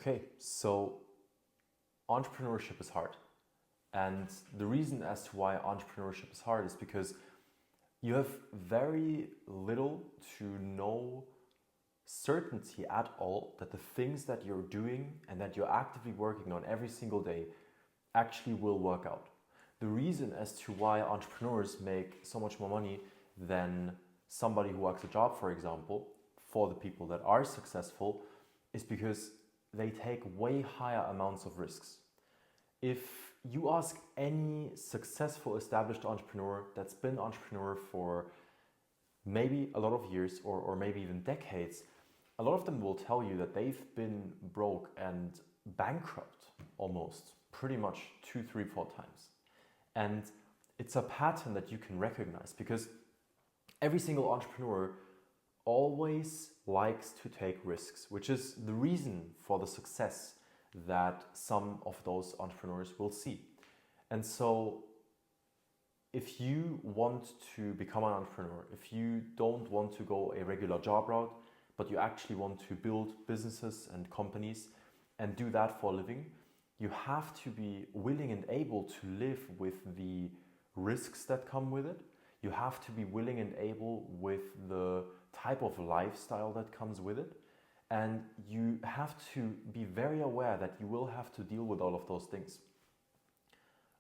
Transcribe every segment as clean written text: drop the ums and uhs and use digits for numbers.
Okay, so entrepreneurship is hard. And the reason as to why entrepreneurship is hard is because you have very little to no certainty at all that the things that you're doing and that you're actively working on every single day actually will work out. The reason as to why entrepreneurs make so much more money than somebody who works a job, for example, for the people that are successful, is because they take way higher amounts of risks. If you ask any successful established entrepreneur that's been entrepreneur for maybe a lot of years or maybe even decades, a lot of them will tell you that they've been broke and bankrupt almost pretty much 2, 3, 4 times. And it's a pattern that you can recognize because every single entrepreneur always likes to take risks, which is the reason for the success that some of those entrepreneurs will see. And so if you want to become an entrepreneur, if you don't want to go a regular job route, but you actually want to build businesses and companies and do that for a living, you have to be willing and able to live with the risks that come with it. You have to be willing and able with the type of lifestyle that comes with it. And you have to be very aware that you will have to deal with all of those things.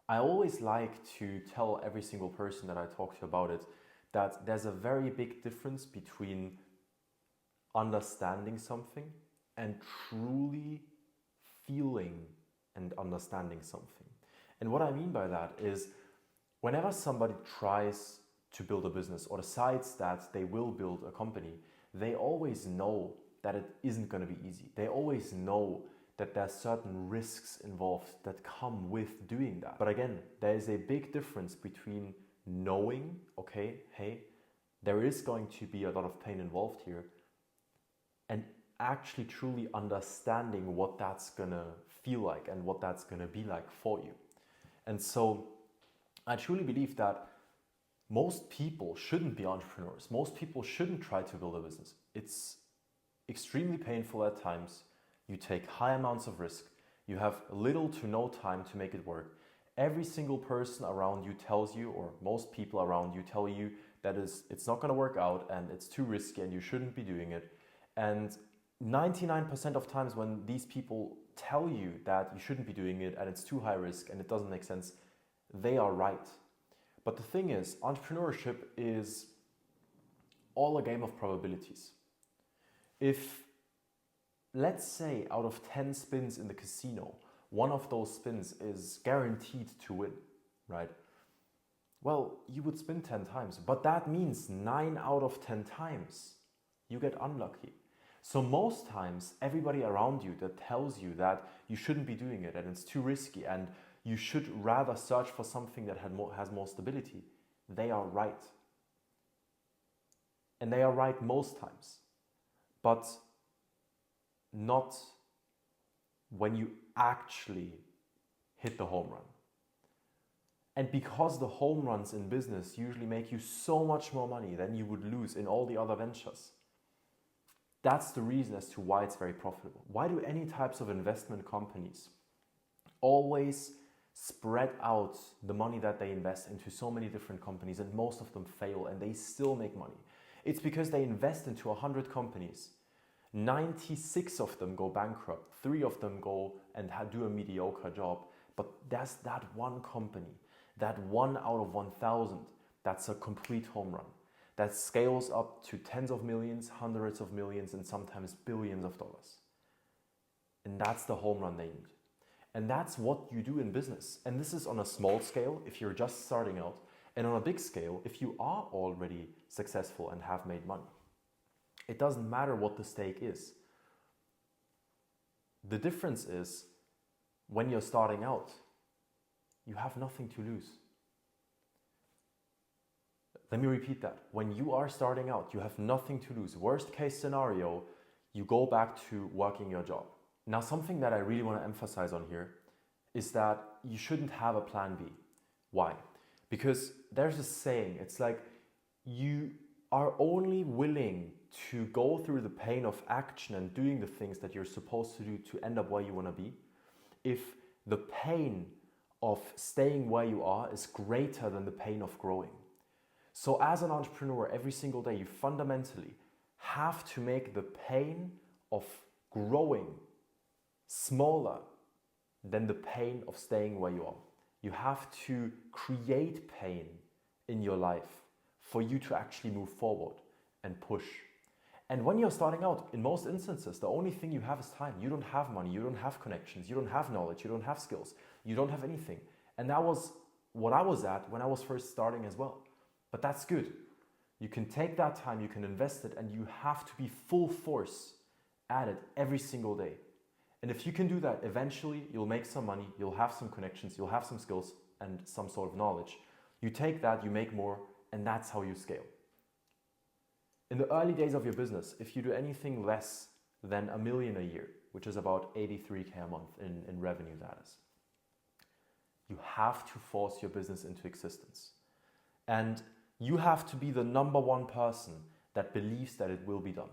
I always like to tell every single person that I talk to about it that there's a very big difference between understanding something and truly feeling and understanding something. And what I mean by that is whenever somebody tries to build a business or decides that they will build a company, they always know that it isn't going to be easy. They always know that there's certain risks involved that come with doing that. But again, there is a big difference between knowing, okay, hey, there is going to be a lot of pain involved here, and actually truly understanding what that's gonna feel like and what that's gonna be like for you. And so I truly believe that most people shouldn't be entrepreneurs. Most people shouldn't try to build a business. It's extremely painful at times. You take high amounts of risk. You have little to no time to make it work. Every single person around you tells you, or most people around you tell you that it's not going to work out and it's too risky and you shouldn't be doing it. And 99% of times when these people tell you that you shouldn't be doing it and it's too high risk and it doesn't make sense, they are right. But the thing is, entrepreneurship is all a game of probabilities. If, let's say, out of 10 spins in the casino, one of those spins is guaranteed to win, right? Well, you would spin 10 times, but that means 9 out of 10 times you get unlucky. So most times, everybody around you that tells you that you shouldn't be doing it and it's too risky and you should rather search for something that has more stability, they are right. And they are right most times. But not when you actually hit the home run. And because the home runs in business usually make you so much more money than you would lose in all the other ventures, that's the reason as to why it's very profitable. Why do any types of investment companies always spread out the money that they invest into so many different companies and most of them fail and they still make money? It's because they invest into 100 companies. 96 of them go bankrupt, 3 of them go and do a mediocre job, but there's that one company, that 1 out of 1,000, that's a complete home run, that scales up to tens of millions, hundreds of millions, and sometimes billions of dollars. And that's the home run they need. And that's what you do in business. And this is on a small scale if you're just starting out, and on a big scale if you are already successful and have made money. It doesn't matter what the stake is. The difference is when you're starting out, you have nothing to lose. Let me repeat that. When you are starting out, you have nothing to lose. Worst case scenario, you go back to working your job. Now, something that I really want to emphasize on here is that you shouldn't have a plan B. Why? Because there's a saying, it's like you are only willing to go through the pain of action and doing the things that you're supposed to do to end up where you want to be, if the pain of staying where you are is greater than the pain of growing. So as an entrepreneur, every single day, you fundamentally have to make the pain of growing smaller than the pain of staying where you are. You have to create pain in your life for you to actually move forward and push. And when you're starting out, in most instances, the only thing you have is time. You don't have money, you don't have connections, you don't have knowledge, you don't have skills, you don't have anything. And that was what I was at when I was first starting as well. But that's good. You can take that time, you can invest it, and you have to be full force at it every single day. And if you can do that, eventually you'll make some money, you'll have some connections, you'll have some skills and some sort of knowledge. You take that, you make more, and that's how you scale. In the early days of your business, if you do anything less than $1 million a year, which is about 83K a month in revenue, that is, you have to force your business into existence. And you have to be the number one person that believes that it will be done.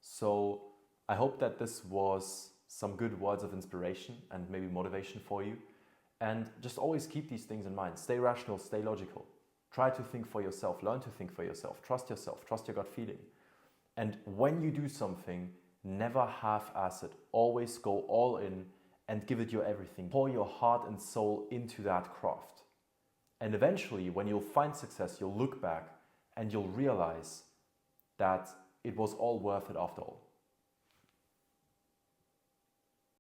So I hope that this was some good words of inspiration and maybe motivation for you. And just always keep these things in mind. Stay rational, stay logical. Try to think for yourself, learn to think for yourself, trust your gut feeling. And when you do something, never half-ass it. Always go all in and give it your everything. Pour your heart and soul into that craft. And eventually, when you'll find success, you'll look back and you'll realize that it was all worth it after all.